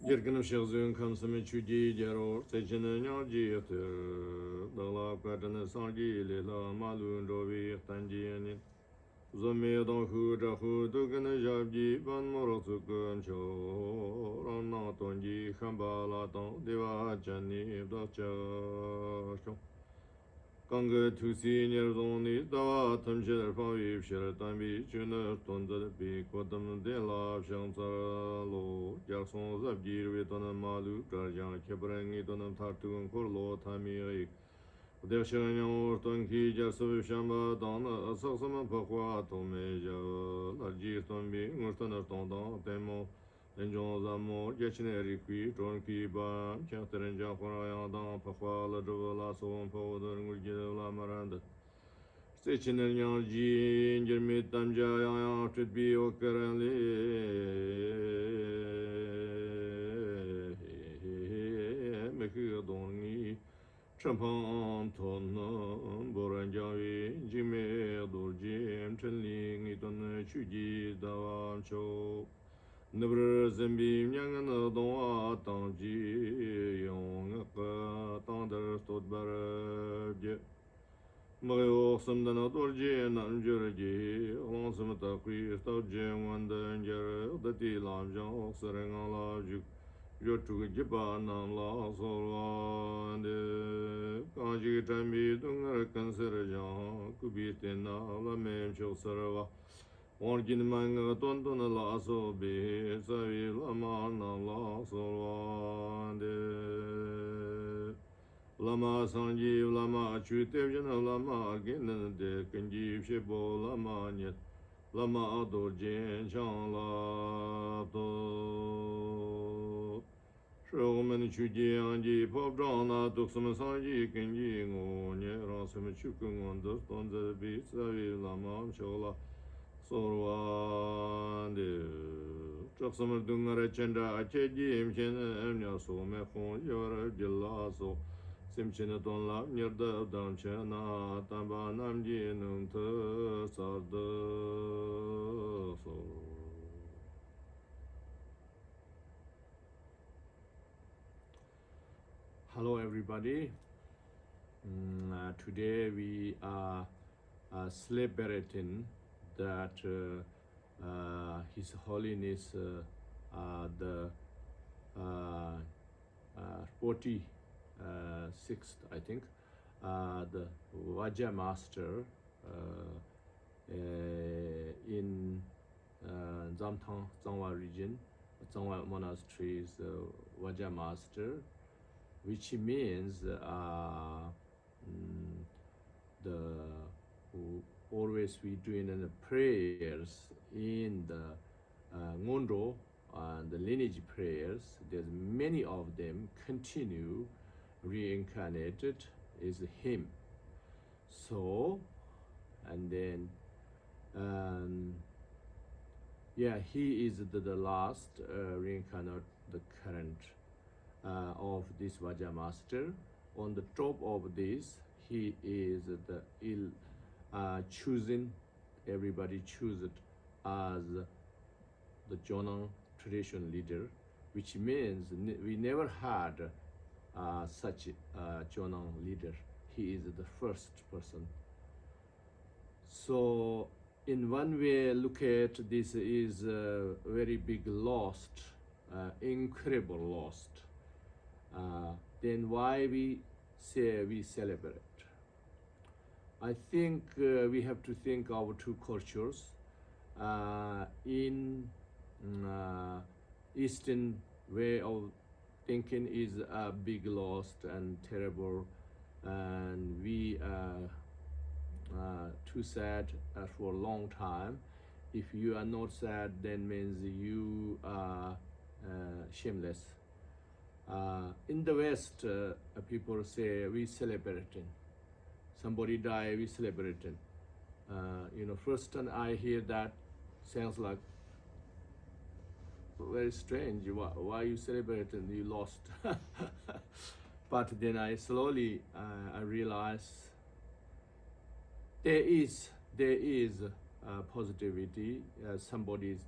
Yerkanım şahzın kamsımı çüdi geror seçinin yağcıyıtı dağla kadını sangi lila malun rovi tanjiyenin Zammedan huda hudu gana jabji ban morosu kuncho rana tonji khambala ton deva chani dacha Ganga tusi nyerzoni dawa tamshir pavib shir tambi chunar tondar bi kodam de la shansar lo jakson zabjir vetana malu karjan kebrangi tonam tartun korlo tami Dekshanyan orton ki jasab shamba dana saksama pakwa tome ja larji tombi ngurtanar tondan temo Enjon zamo geçine rikwi tron ki ba kyakteren jankora dan pakwa la drvala son powder ngulgide la maranda Seçinen yanji indirmi tamca yan tüt bi okaranli mekı doni Champang tonan boranjawi jigme dorje chenling iton chuji dawa cho Nabra zambi nyangan dongwa tangji yong ngakpa tangdar stot barabje Magayo samdana dorje namjurji lansam takwi stabje wandan jar dati lamjang oksarang lavjuk Yotu jiba nam la solwande Kanji tambi dungar kansar jang kubi tena la mem chok sarwa Orgin manga tonton la so be savi lama nam la solwande Lama sanji lama chutev jana lama genan de kanji shebo lama nyet Lama ador jen chang la to Shomen chuji anji pop drana duksum sanji kenji ngo nye rasum chukung on dos tonza bi savi lama chola sorwande Chaksam dungare chenda acheji imchen emnya so me khon yor jilla so Simchina ton la nyerda danchana tamba namji nung te sarda so Hello everybody. Today we are celebrating that His Holiness the 46th, I think, the Vajja Master in Zamthang, Zangwa region, Zangwa Monastery's Vajja Master, which means always we doing the prayers in the Ngondo and the lineage prayers. There's many of them continue reincarnated is him. So, and then yeah, he is the last reincarnate, the current of this Vajja Master. On the top of this, he is the choosing, everybody choose it as the Jonang tradition leader, which means we never had such a Jonang leader. He is the first person. So in one way, look at this is a very big lost, incredible lost. Then why we say we celebrate? I think we have to think our two cultures. In Eastern way of thinking is a big loss and terrible, and we are too sad for a long time. If you are not sad, then means you are shameless. In the West, people say we celebrating. Somebody die, we celebrating. First time I hear that, sounds like very strange. Why you celebrating? You lost. But then I slowly I realize there is positivity. Somebody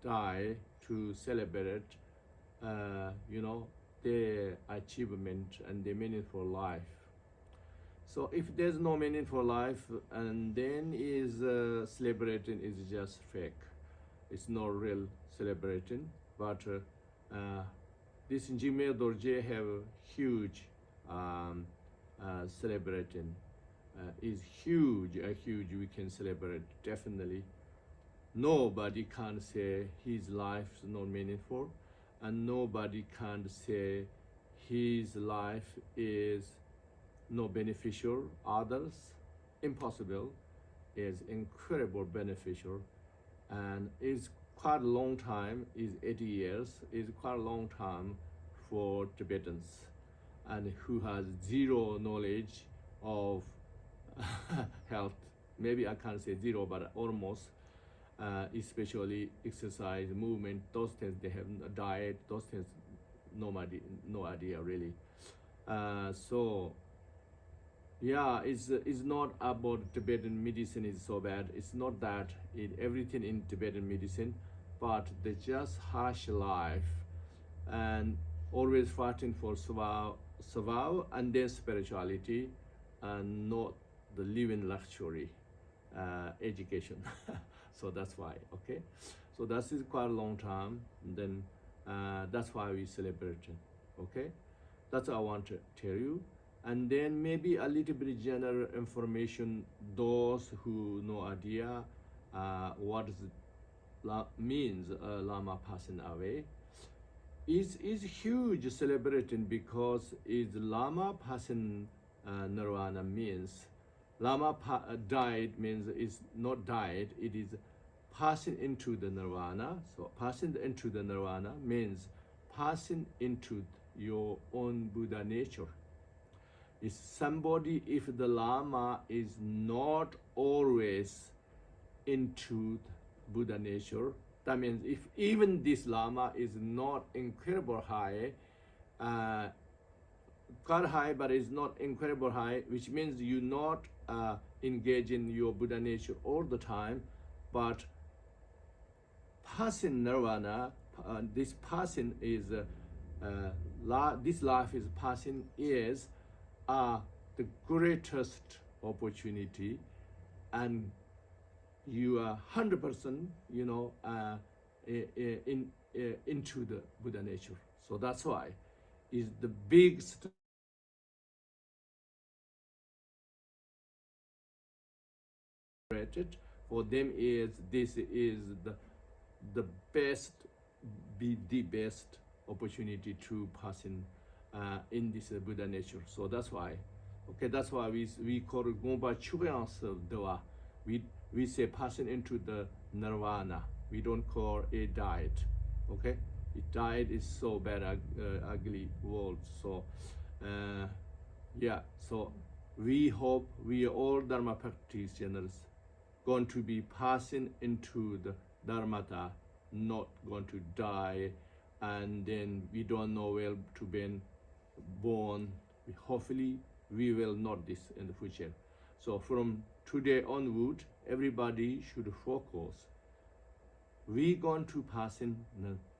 die to celebrate their achievement and their meaningful life. So if there's no meaningful life, and then is celebrating is just fake. It's not real celebrating. But this Jigme Dorje have huge celebrating. Is huge, huge. We can celebrate definitely. Nobody can say his life is not meaningful, and nobody can say his life is not beneficial. Others, impossible, is incredible beneficial, and is quite a long time. Is 80 years. Is quite a long time for Tibetans, and who has zero knowledge of health. Maybe I can't say zero, but almost. Especially exercise, movement, those things they have a diet, those things no idea really. So yeah, it's not about Tibetan medicine is so bad. It's not that everything in Tibetan medicine, but they just harsh life and always fighting for survival and then spirituality, and not the living luxury education. So that's why, okay? So that is quite a long time. And then that's why we celebrate it, okay? That's what I want to tell you. And then maybe a little bit general information, those who no idea what means Lama passing away. Is huge celebrating, because is Lama passing Nirvana means Lama died means it's not died, it is passing into the Nirvana. So passing into the Nirvana means passing into your own Buddha nature. Is somebody, if the Lama is not always into Buddha nature, that means if even this Lama is not incredible high, quite high, but it's not incredible high, which means you not engage in your Buddha nature all the time, but passing Nirvana, this passing is, this life is passing is the greatest opportunity, and you are 100%, into the Buddha nature. So that's why is the biggest for them is this is the best, be the best opportunity to pass in this Buddha nature. So that's why, okay, that's why we call it Ngakpa Dawa. We say passing into the Nirvana. We don't call a diet, okay? It diet is so bad, ugly world. So yeah, so we hope we all Dharma practitioners going to be passing into the Dharmata, not going to die, and then we don't know where to be born. Hopefully we will not this in the future. So from today onward, everybody should focus. We going to pass in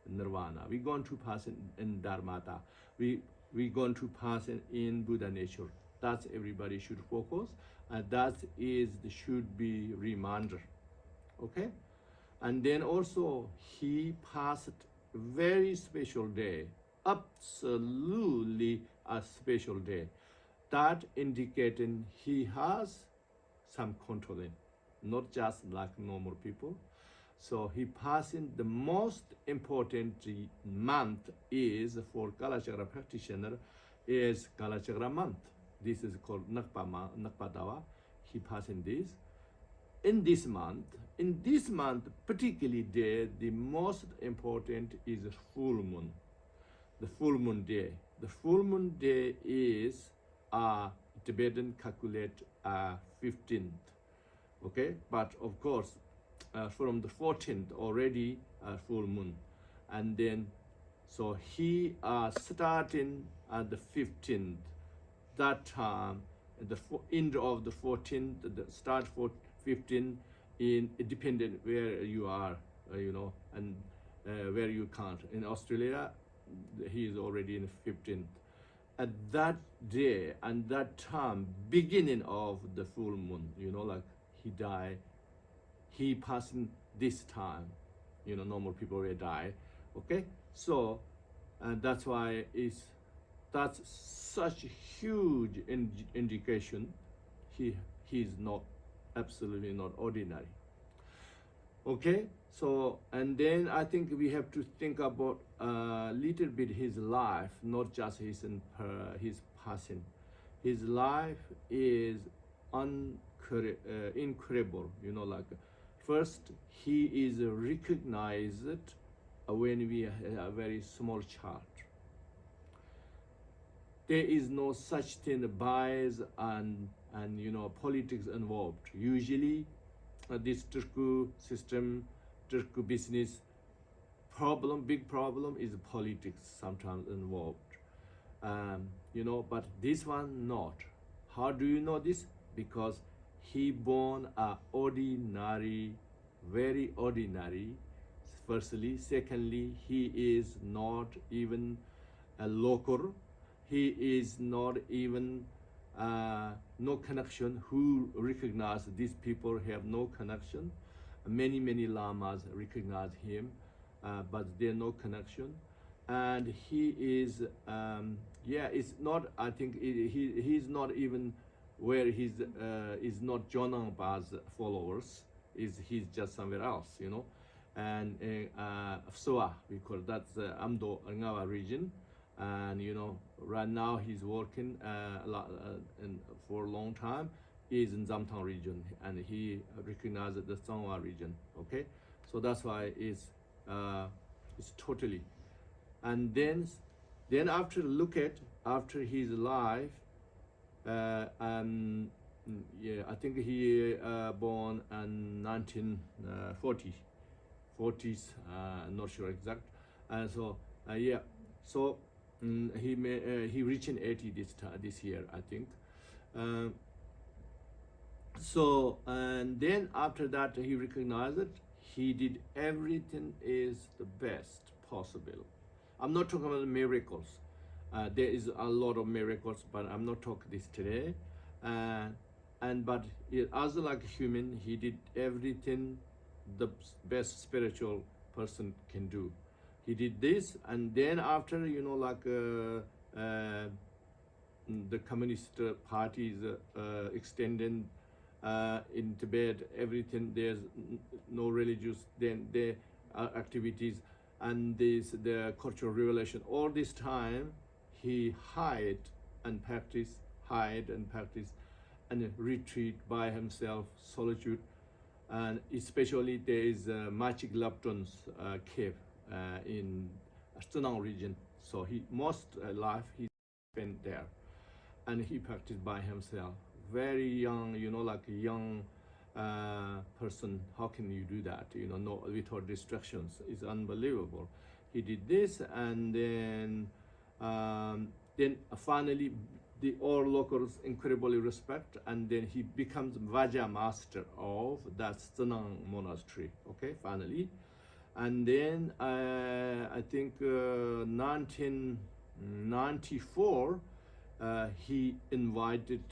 Nirvana. We going to pass in Dharmata. We going to pass in Buddha nature. That's everybody should focus, and that is should be reminder, okay? And then also he passed very special day, absolutely a special day, that indicating he has some controlling, not just like normal people. So he passing the most important month is for Kalachakra practitioner is Kalachakra month. This is called Ngakpa Dawa. He passing this. In this month, particularly day, the most important is full moon. The full moon day. The full moon day is Tibetan calculate 15th. Okay, but of course, from the 14th already full moon, and then so he starting at the 15th. That time, the end of the 14th, the start for 15 in dependent where you are, and where you can't. In Australia, he is already in 15th. At that day and that time, beginning of the full moon, like he died, he passing this time, normal people will die, okay? So, and that's why that's such a huge indication he's not, absolutely not ordinary. Okay, so, and then I think we have to think about a little bit his life, not just his passing. His life is incredible, like first he is recognized when we are a very small child. There is no such thing bias and politics involved. Usually this Turku system, Turku business problem, big problem is politics sometimes involved. But this one not. How do you know this? Because he born a ordinary, very ordinary, firstly. Secondly, he is not even a local. He is not even no connection. Who recognize these people have no connection. Many lamas recognize him, but there's no connection. And he is, it's not, I think he's not even where he's is not Jonangpa's followers. He's just somewhere else, And Soa, because that's Amdo Ngawa region. And right now he's working for a long time. He's in Zamtang region, and he recognizes the Sangwa region. Okay, so that's why it's totally. And then after after his life, I think he born in 1940, 40s. Not sure exact. And so so. He reaching 80 this year, I think. So, and then after that he recognized it. He did everything is the best possible. I'm not talking about the miracles. There is a lot of miracles, but I'm not talking this today. But as like a human, he did everything the best spiritual person can do. He did this, and then after, the Communist Party is extending in Tibet, everything, there's no religious, then there are activities, and the cultural revelation. All this time, he hide and practice, and retreat by himself, solitude, and especially there is Machik Lapton's cave in Stonang region. So most life he spent there, and he practiced by himself. Very young, like a young person. How can you do that? No, without distractions. It's unbelievable. He did this, and then finally all locals incredibly respect, and then he becomes Vaja master of that Stonang monastery. Okay, finally. And then I think 1994, he invited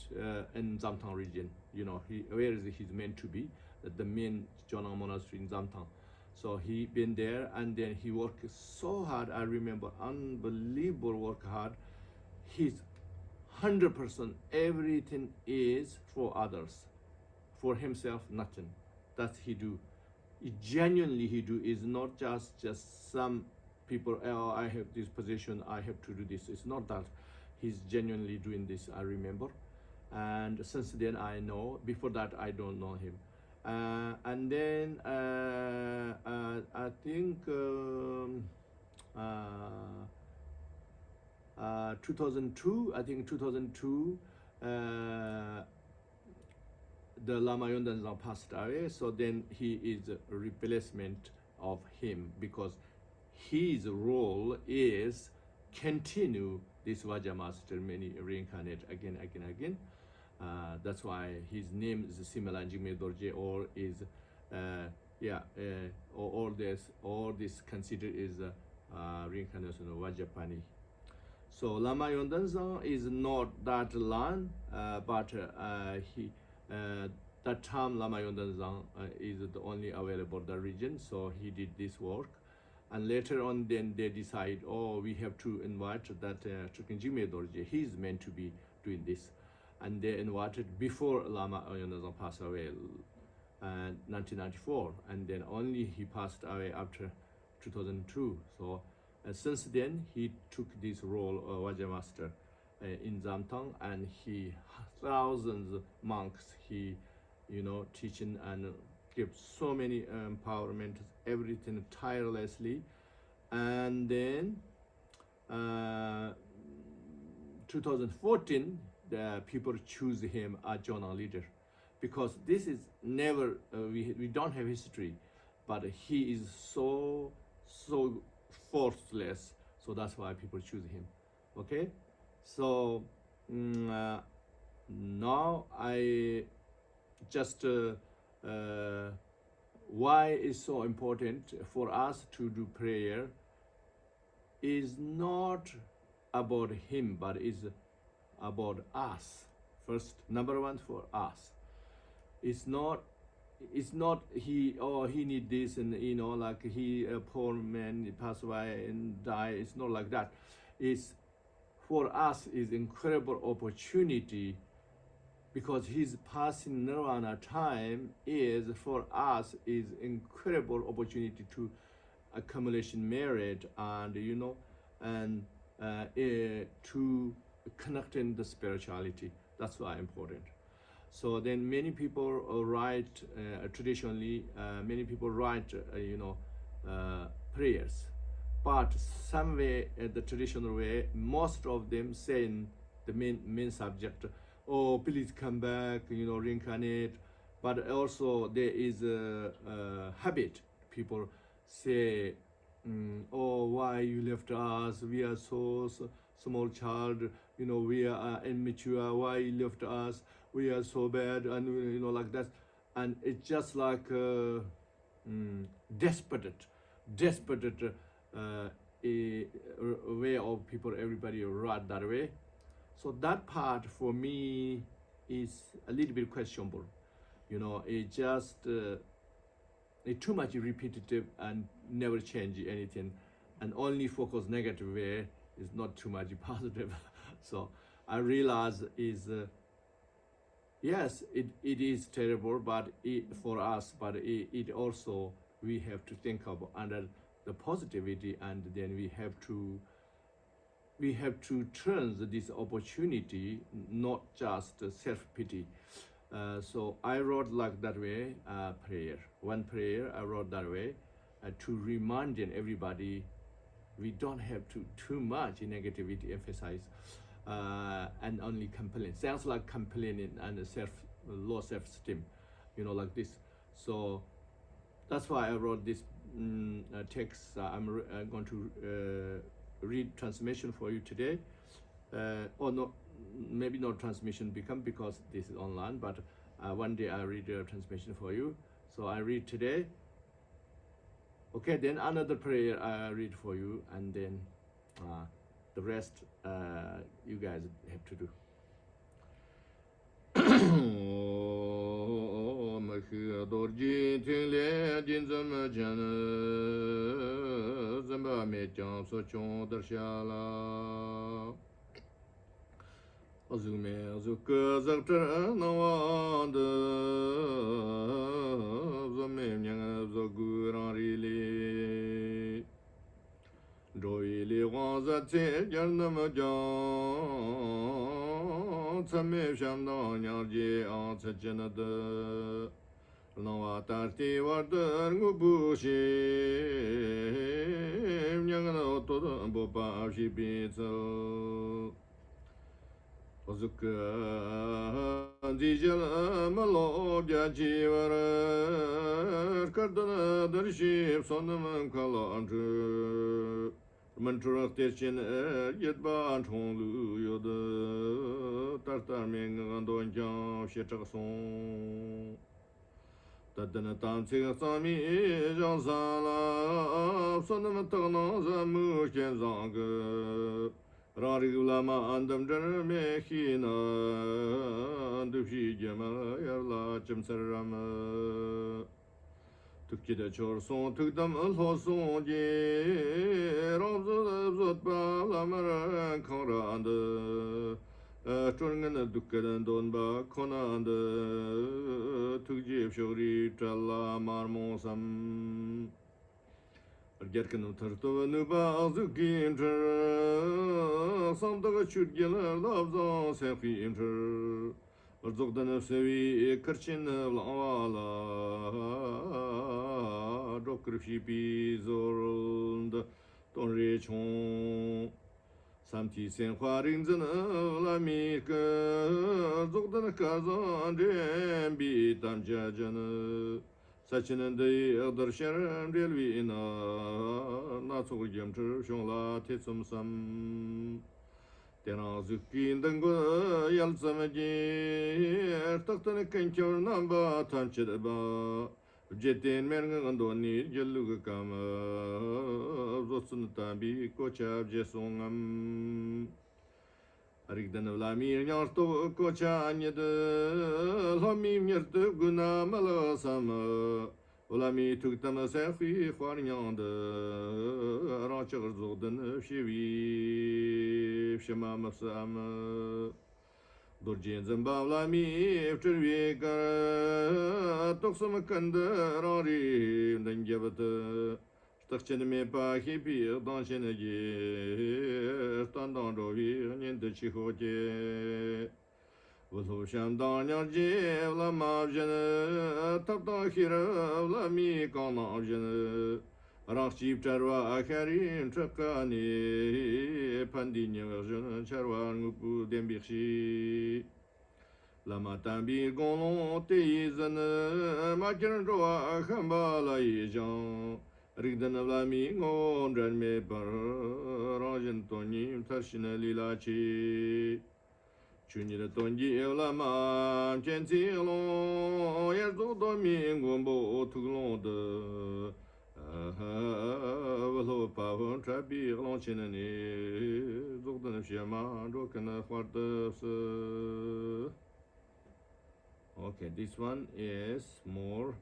in Zamtang region. Where is he's meant to be, the main Jonang monastery in Zamtang. So he been there, and then he worked so hard. I remember, unbelievable work hard. He's 100%. Everything is for others, for himself nothing. That's he do. Genuinely he do, is not just some people, oh, I have this position, I have to do this. It's not that. He's genuinely doing this, I remember. And since then I know. Before that I don't know him. And then I think 2002, the Lama Yondan passed away, so then he is a replacement of him, because his role is continue this Vaja master, many reincarnate again. That's why his name is similar, Jigme Dorje, or is all this considered is reincarnation of Vajrapani. So Lama Yondanzang is not that land, but that time Lama Yondanzang is the only available the region, so he did this work. And later on, then they decide, oh, we have to invite that HH Jigme Dorje. He's meant to be doing this. And they invited before Lama Yondanzang passed away, 1994. And then only he passed away after 2002. So since then, he took this role of Vajra Master in Zamtang, and he thousands of monks he, teaching and give so many empowerment, everything tirelessly. And then 2014, the people choose him as journal leader, because this is never we don't have history, but he is so forceless, so that's why people choose him. Okay, so now I just why it's so important for us to do prayer is not about him, but is about us. First, number one, for us. It's not he need this, and like he a poor man, he pass away and die. It's not like that. It's for us is incredible opportunity, because his passing nirvana time is for us is incredible opportunity to accumulation merit, and to connect in the spirituality. That's why important. So then many people write traditionally. Many people write prayers, but some way the traditional way, most of them saying the main subject. Oh, please come back, reincarnate. But also there is a habit. People say, oh, why you left us? We are so small child. We are immature. Why you left us? We are so bad, and like that. And it's just like desperate a way of people. Everybody write that way. So that part for me is a little bit questionable. It just it's too much repetitive and never change anything, and only focus negative way is not too much positive. So I realize is yes, it is terrible, but for us, but it also we have to think of under the positivity, and then we have to turn this opportunity, not just self-pity. So I wrote like that way, prayer. One prayer I wrote that way to remind everybody we don't have to too much negativity emphasize and only complain. Sounds like complaining and low self-esteem, like this. So that's why I wrote this text. I'm going to read transmission for you today, or no, maybe not transmission because this is online, but one day I read a transmission for you. So I read today. Okay, then another prayer I read for you, and then the rest you guys have to do. Dorje tingle jinzam jana zamba me jang so chong darshala azume azuk zakta nawand zame nyang zogurari le doile waza te jarnam jang tsame shamda nyarje a tsajana Nawa tarti vardar ngubushi nyangana otoda bopa shibitsa ozuka dijala malo jajivara kardana darship sonam kalantu manturak terchen yedban chonglu yoda tartar mengan donjang shetakson Tadana tam tsig sami jan sala sonam tagna zamu ken zang rari ulama andam jar me khina dupshi gema yarla chimsaram tukida chor son tukdam lo son je robzo zot ba lamar khorand Chorngan dukkadan donba konand tukjib shogri tralla marmosam Gerkan tartova nuba azukin tr samdaga churgelar labza sefim tr Arzogdan sevi karchin vlavala dokrifshi zorld tonre chon Samti sen hwaring zan la mi ka zogdan kazan dem bi tam jajan sachinan de adar sharam relwi na tsog yam chur shong la te tsum sam tena zukin dang go yal sam ji taktan kan kyor nam ba tam chid ba Jetin mergan doni jellu kam zotsun tambi kochab jesongam Arigdan vlamir nyarto kocha anyed lami nyert guna malasam Ulami tuktam sefi khwarnyand rachar zogdan shivi shema masam Dorje zambavlami evchervi kar toksam kandarari dangavat stakchen me pa hipi danchen ge standan rovi nende chihoje Vulu sham danyarje vlama vjen tapta hira vlami kana vjen Rakchib charwa akharin chakani pandini version charwa ngupu dembikshi Lama tambi gono teizan makiran roa khambala ijan Rigdan vlami ngon me par rajan tonim tarshina lilachi Chunira tonji lama chenzi lo yerzo domingo bo tuglonde Velo pavon trabi lanchinani zogdan shema rokana fardas Okay, this one is more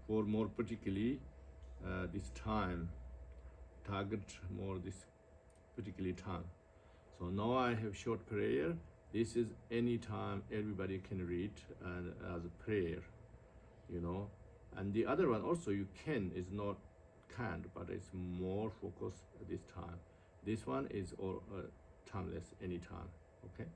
for more particularly this time target more this particularly time. So now I have short prayer. This is any time everybody can read and as a prayer, And the other one also you can is not can't, but it's more focused this time. This one is all timeless, any time. Okay.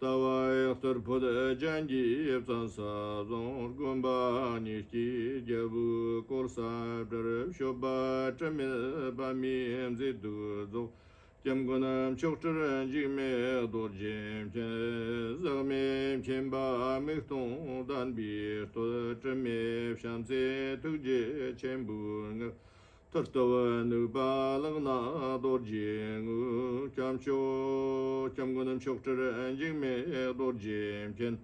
Tawai terpada janji tansa zon gomba niki jabu korsa der shoba tame bami emzidu zo jamgonam chokter jigme dorje zame chemba mekton dan bi to tame shamse tuje chembu Tartawa nuba lagna dorje ngu chamgunam chokter jigme dorje chen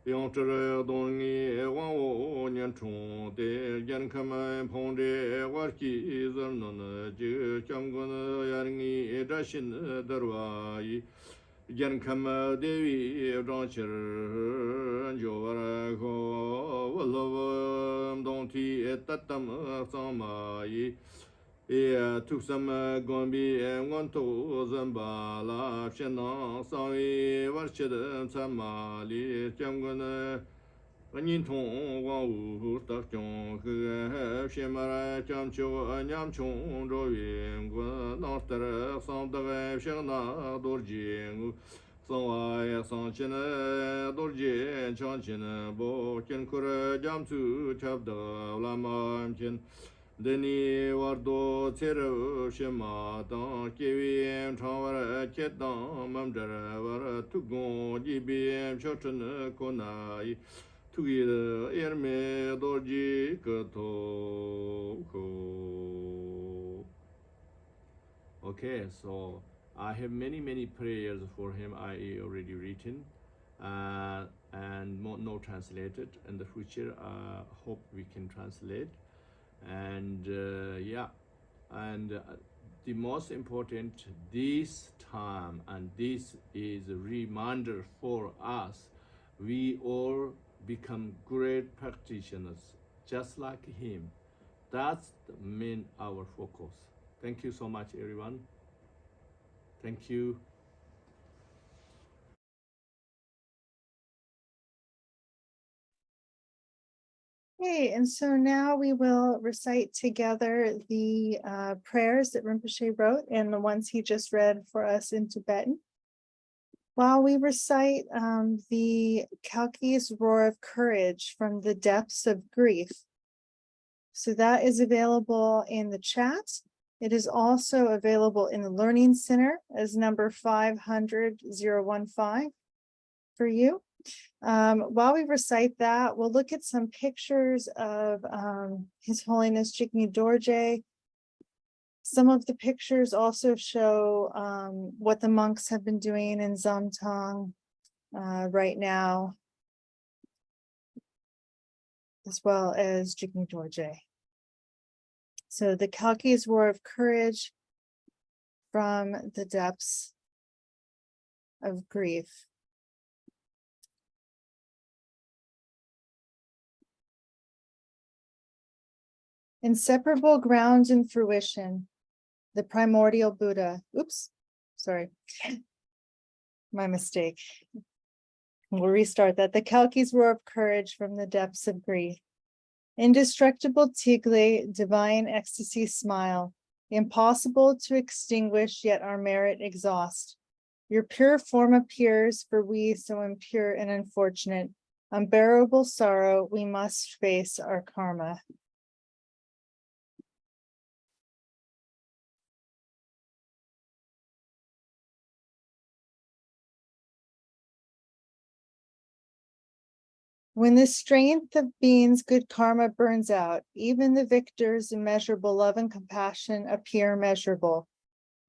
yongter dongi wangwo nyanchong de yan kama pongde warki zarnon je chamgun yarngi dashin darwai yan kama devi rancher jowara ko walavam donti etatam samai tuksam gombi ngonto zambala shena sawi warchedam samali chamgun nin tong wa wu ta chong he shemara cham cho nyam chong ro yin gu na tar sam da shena dorjing Sawaya sanchina dorje chanchina bo ken kura jam tu chabda lamam chen Deni wardo tsere shema dan kiwiem chawara chetan mamdara vara tugon jibiem chochana konai tugida erme dorji kato ko. Okay, so I have many prayers for him I already written and no translated. In the future hope we can translate. And yeah, and the most important this time, and this is a reminder for us, we all become great practitioners just like him. That's the main our focus. Thank you so much, everyone. Thank you. Okay, and so now we will recite together the prayers that Rinpoche wrote and the ones he just read for us in Tibetan. While we recite the Kalki's Roar of Courage from the Depths of Grief. So that is available in the chat. It is also available in the Learning Center as number 500-015 for you. While we recite that, we'll look at some pictures of His Holiness Jigme Dorje. Some of the pictures also show what the monks have been doing in Zamtang right now, as well as Jigme Dorje. So the Kalki's Roar of Courage from the Depths of Grief. Inseparable ground and fruition, the primordial Buddha. Oops, sorry, my mistake. We'll restart that. The Kalki's Roar of Courage from the Depths of Grief. Indestructible Tigre, divine ecstasy smile, impossible to extinguish, yet our merit exhaust. Your pure form appears, for we so impure and unfortunate. Unbearable sorrow, we must face our karma. When the strength of being's good karma burns out, even the victor's immeasurable love and compassion appear measurable.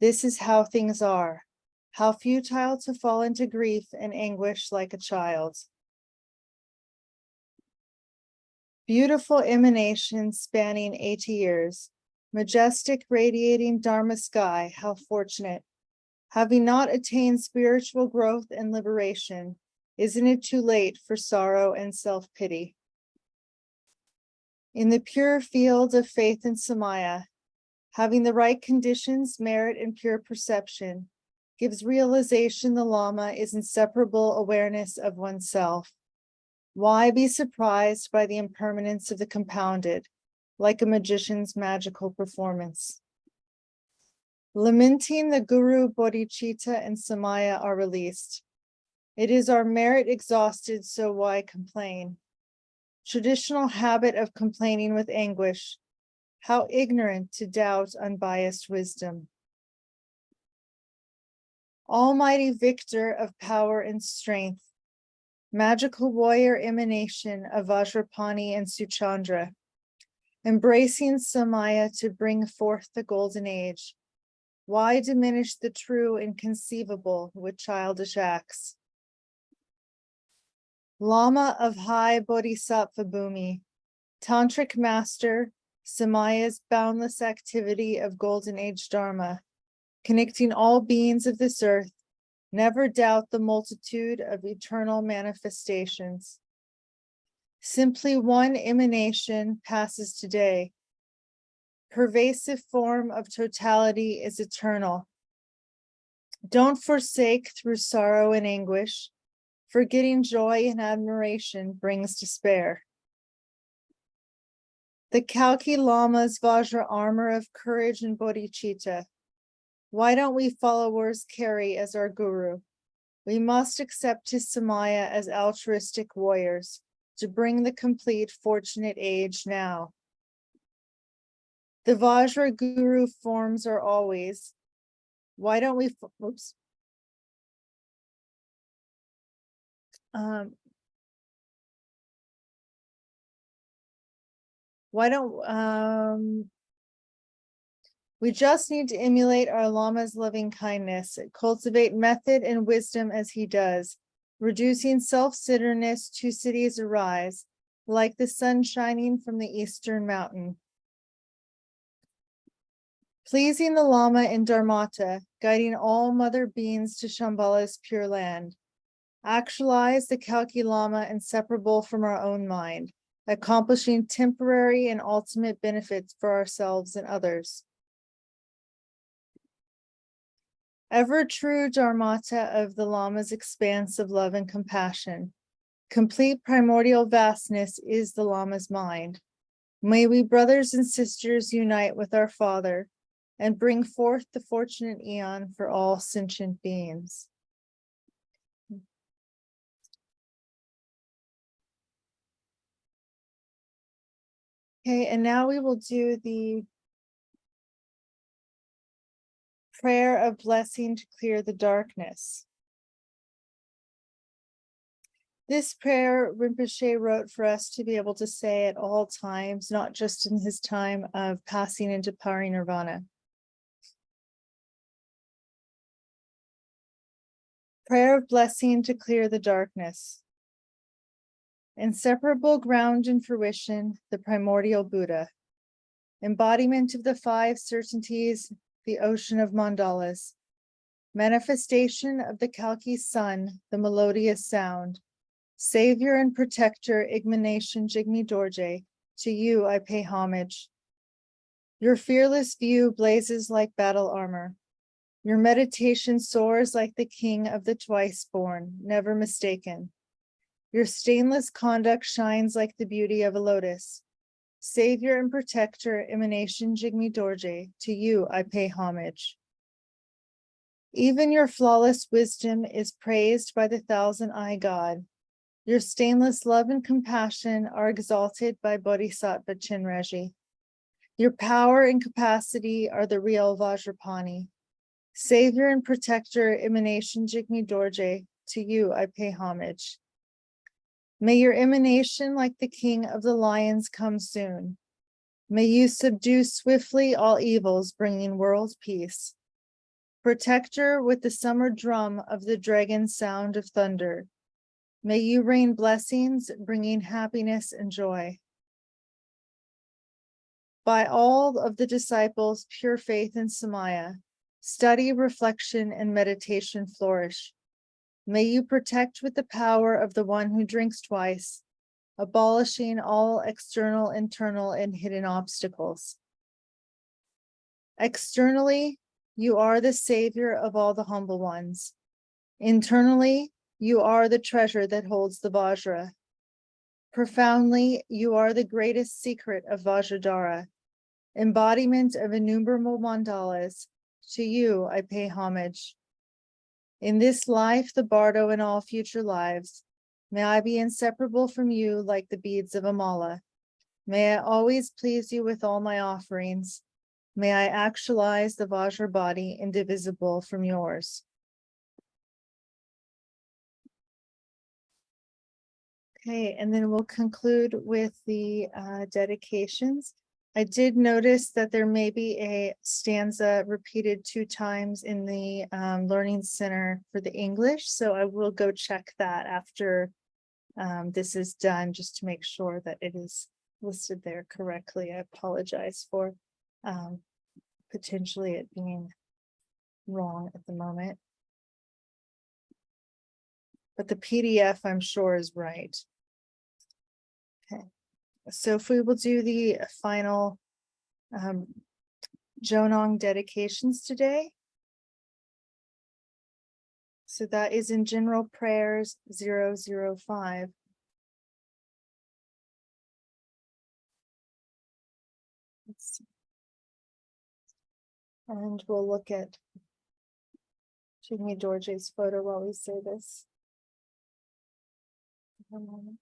This is how things are. How futile to fall into grief and anguish like a child. Beautiful emanation spanning 80 years. Majestic radiating Dharma sky, how fortunate. Having not attained spiritual growth and liberation, isn't it too late for sorrow and self-pity? In the pure field of faith and samaya, having the right conditions, merit, and pure perception, gives realization the Lama is inseparable awareness of oneself. Why be surprised by the impermanence of the compounded, like a magician's magical performance? Lamenting the Guru, Bodhicitta, and Samaya are released. It is our merit exhausted, so why complain? Traditional habit of complaining with anguish. How ignorant to doubt unbiased wisdom. Almighty victor of power and strength. Magical warrior emanation of Vajrapani and Suchandra. Embracing Samaya to bring forth the golden age. Why diminish the true and conceivable with childish acts? Lama of high Bodhisattva Bhumi, Tantric master, Samaya's boundless activity of golden age Dharma, connecting all beings of this earth, never doubt the multitude of eternal manifestations. Simply one emanation passes today. Pervasive form of totality is eternal. Don't forsake through sorrow and anguish. Forgetting joy and admiration brings despair. The Kalki Lama's Vajra armor of courage and bodhicitta. Why don't we followers carry as our guru? We must accept his Samaya as altruistic warriors to bring the complete fortunate age now. The Vajra Guru forms are always. Why don't we, oops. Why don't, we just need to emulate our Lama's loving kindness, cultivate method and wisdom as he does, reducing self-centeredness, two cities arise, like the sun shining from the eastern mountain. Pleasing the Lama in Dharmata, guiding all mother beings to Shambhala's pure land. Actualize the Kalki Lama inseparable from our own mind, accomplishing temporary and ultimate benefits for ourselves and others. Ever true Dharmata of the Lama's expanse of love and compassion. Complete primordial vastness is the Lama's mind. May we brothers and sisters unite with our Father and bring forth the fortunate eon for all sentient beings. Okay, and now we will do the prayer of blessing to clear the darkness. This prayer Rinpoche wrote for us to be able to say at all times, not just in his time of passing into Parinirvana. Prayer of blessing to clear the darkness. Inseparable ground and fruition, the primordial Buddha. Embodiment of the five certainties, the ocean of mandalas. Manifestation of the Kalki sun, the melodious sound. Savior and protector, HH Jigme Dorje, to you I pay homage. Your fearless view blazes like battle armor. Your meditation soars like the king of the twice born, never mistaken. Your stainless conduct shines like the beauty of a lotus. Savior and protector, HH Jigme Dorje, to you I pay homage. Even your flawless wisdom is praised by the thousand-eye God. Your stainless love and compassion are exalted by Bodhisattva Chenrezig. Your power and capacity are the real Vajrapani. Savior and protector, emanation Jigme Dorje, to you I pay homage. May your emanation like the king of the lions come soon. May you subdue swiftly all evils, bringing world peace. Protector with the summer drum of the dragon sound of thunder. May you rain blessings, bringing happiness and joy. By all of the disciples, pure faith and Samaya, study, reflection, and meditation flourish. May you protect with the power of the one who drinks twice, abolishing all external, internal, and hidden obstacles. Externally, you are the savior of all the humble ones. Internally, you are the treasure that holds the Vajra. Profoundly, you are the greatest secret of Vajradhara, embodiment of innumerable mandalas. To you I pay homage. In this life, the bardo, and all future lives, may I be inseparable from you like the beads of a mala. May I always please you with all my offerings. May I actualize the Vajra body indivisible from yours. Okay, and then we'll conclude with the dedications. I did notice that there may be a stanza repeated 2 times in the Learning Center for the English, so I will go check that after this is done, just to make sure that it is listed there correctly. I apologize for potentially it being wrong at the moment. But the PDF, I'm sure, is right. Okay, so if we will do the final Jonong dedications today. So that is in General Prayers 005. Let's see. And we'll look at Jigme Dorje's photo while we say this. One moment.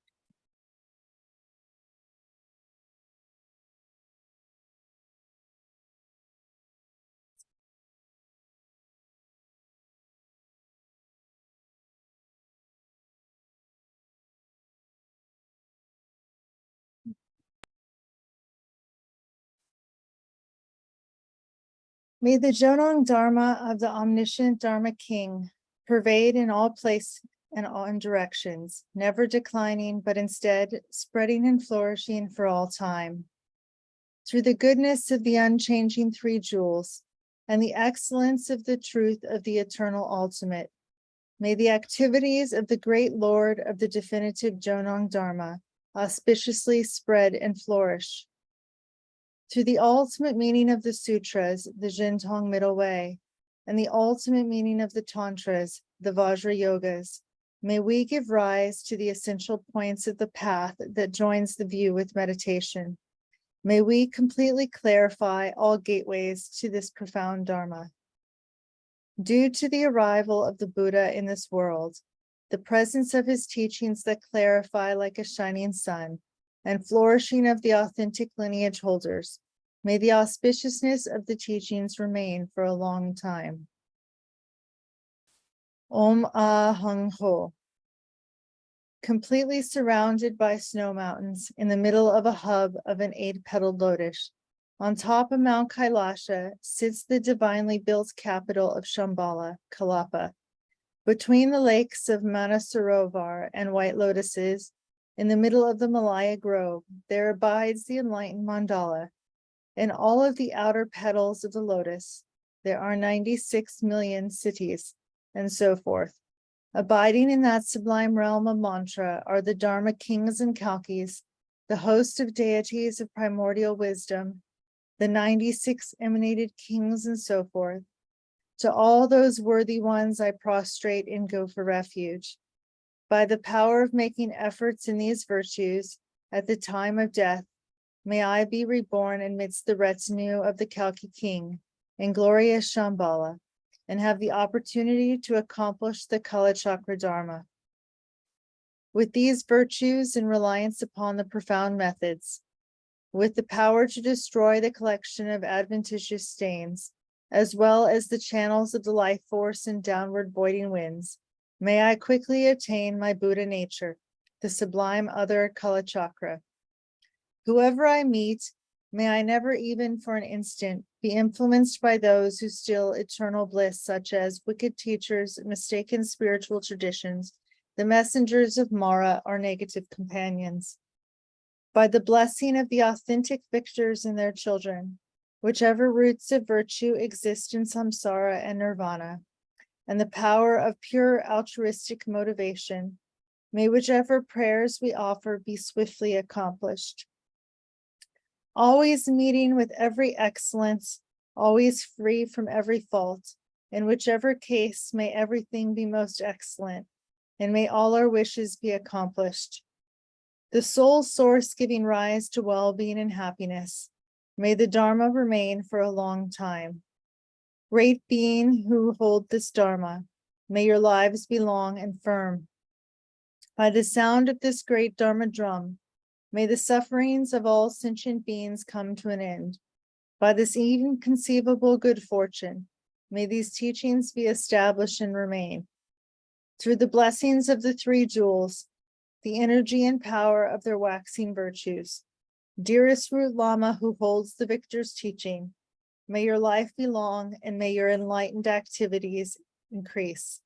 May the Jonang Dharma of the omniscient Dharma King pervade in all places and all directions, never declining, but instead spreading and flourishing for all time. Through the goodness of the unchanging three jewels and the excellence of the truth of the eternal ultimate, may the activities of the great Lord of the definitive Jonang Dharma auspiciously spread and flourish. Through the ultimate meaning of the sutras, the Jintong Middle Way, and the ultimate meaning of the tantras, the Vajra Yogas, may we give rise to the essential points of the path that joins the view with meditation. May we completely clarify all gateways to this profound Dharma. Due to the arrival of the Buddha in this world, the presence of his teachings that clarify like a shining sun, and flourishing of the authentic lineage holders, may the auspiciousness of the teachings remain for a long time. Om Ahang Ho. Completely surrounded by snow mountains in the middle of a hub of an 8-petaled lotus, on top of Mount Kailasha sits the divinely built capital of Shambhala, Kalapa. Between the lakes of Manasarovar and White Lotuses, in the middle of the Malaya Grove, there abides the enlightened mandala. In all of the outer petals of the lotus, there are 96 million cities, and so forth. Abiding in that sublime realm of mantra are the Dharma kings and kalkis, the host of deities of primordial wisdom, the 96 emanated kings, and so forth. To all those worthy ones I prostrate and go for refuge. By the power of making efforts in these virtues, at the time of death, may I be reborn amidst the retinue of the Kalki King in glorious Shambhala, and have the opportunity to accomplish the Kalachakra Dharma. With these virtues and reliance upon the profound methods, with the power to destroy the collection of adventitious stains, as well as the channels of the life force and downward voiding winds, may I quickly attain my Buddha nature, the sublime other Kalachakra. Whoever I meet, may I never even for an instant be influenced by those who steal eternal bliss, such as wicked teachers, mistaken spiritual traditions, the messengers of Mara, or negative companions. By the blessing of the authentic victors and their children, whichever roots of virtue exist in samsara and nirvana, and the power of pure altruistic motivation, may whichever prayers we offer be swiftly accomplished. Always meeting with every excellence, always free from every fault, in whichever case may everything be most excellent, and may all our wishes be accomplished. The sole source giving rise to well-being and happiness, may the Dharma remain for a long time. Great being who hold this Dharma, may your lives be long and firm. By the sound of this great Dharma drum, may the sufferings of all sentient beings come to an end. By this inconceivable good fortune, may these teachings be established and remain. Through the blessings of the three jewels, the energy and power of their waxing virtues, dearest Root Lama who holds the victor's teaching, may your life be long and may your enlightened activities increase.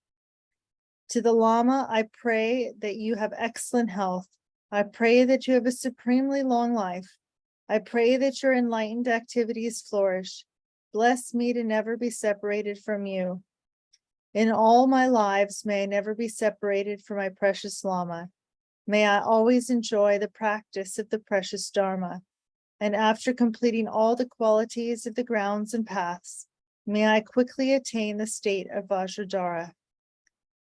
To the Lama, I pray that you have excellent health. I pray that you have a supremely long life. I pray that your enlightened activities flourish. Bless me to never be separated from you. In all my lives, may I never be separated from my precious Lama. May I always enjoy the practice of the precious Dharma. And after completing all the qualities of the grounds and paths, may I quickly attain the state of Vajradhara.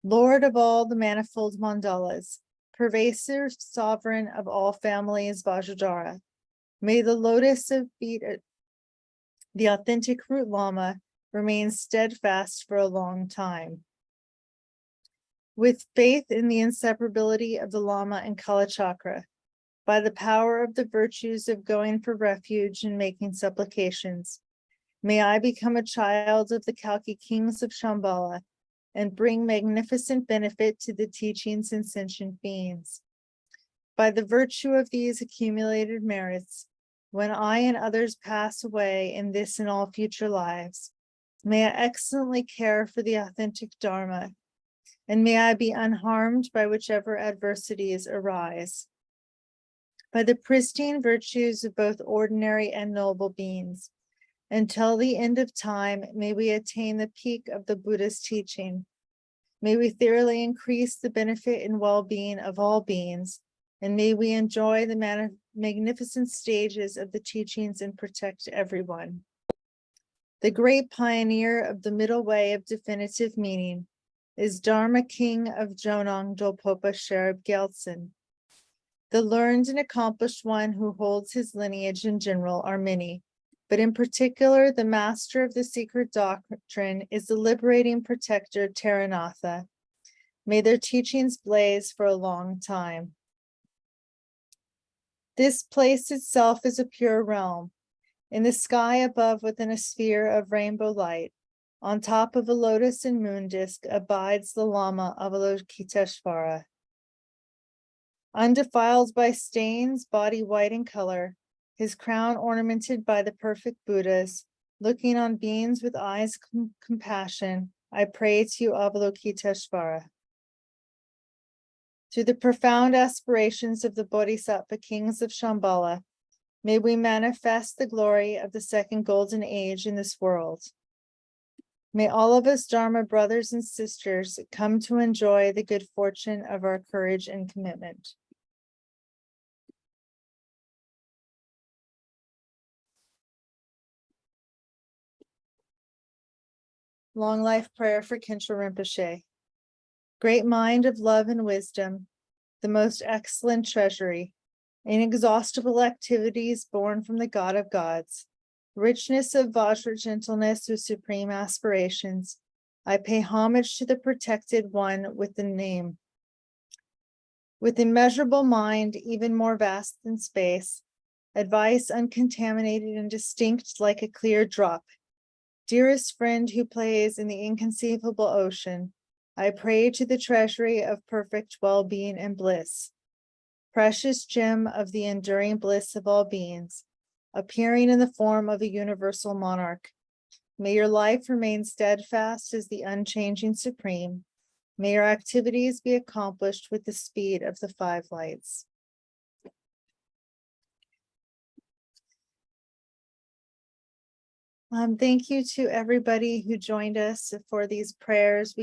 Lord of all the manifold mandalas, pervasive sovereign of all families Vajradhara, may the lotus of feet, the authentic Root Lama, remain steadfast for a long time. With faith in the inseparability of the Lama and Kalachakra, by the power of the virtues of going for refuge and making supplications, may I become a child of the Kalki kings of Shambhala and bring magnificent benefit to the teachings and sentient beings. By the virtue of these accumulated merits, when I and others pass away in this and all future lives, May I excellently care for the authentic Dharma, and may I be unharmed by whichever adversities arise. By the pristine virtues of both ordinary and noble beings, until the end of time, may we attain the peak of the Buddha's teaching. May we thoroughly increase the benefit and well-being of all beings, and may we enjoy the magnificent stages of the teachings and protect everyone. The great pioneer of the middle way of definitive meaning is Dharma King of Jonang Dolpopa Sherab Gyaltsen. The learned and accomplished one who holds his lineage in general are many, but in particular, the master of the secret doctrine is the liberating protector Taranatha. May their teachings blaze for a long time. This place itself is a pure realm. In the sky above, within a sphere of rainbow light, on top of a lotus and moon disk, abides the Lama Avalokiteshvara. Undefiled by stains, body white in color, his crown ornamented by the perfect Buddhas, looking on beings with eyes compassion, I pray to you, Avalokiteshvara. Through the profound aspirations of the Bodhisattva kings of Shambhala, may we manifest the glory of the second golden age in this world. May all of us Dharma brothers and sisters come to enjoy the good fortune of our courage and commitment. Long life prayer for Khentrul Rinpoche. Great mind of love and wisdom, the most excellent treasury, inexhaustible activities born from the God of gods, richness of Vajra gentleness with supreme aspirations, I pay homage to the protected one with the name. With immeasurable mind, even more vast than space, advice uncontaminated and distinct like a clear drop. Dearest friend who plays in the inconceivable ocean, I pray to the treasury of perfect well-being and bliss. Precious gem of the enduring bliss of all beings, appearing in the form of a universal monarch. May your life remain steadfast as the unchanging supreme. May your activities be accomplished with the speed of the five lights. Thank you to everybody who joined us for these prayers.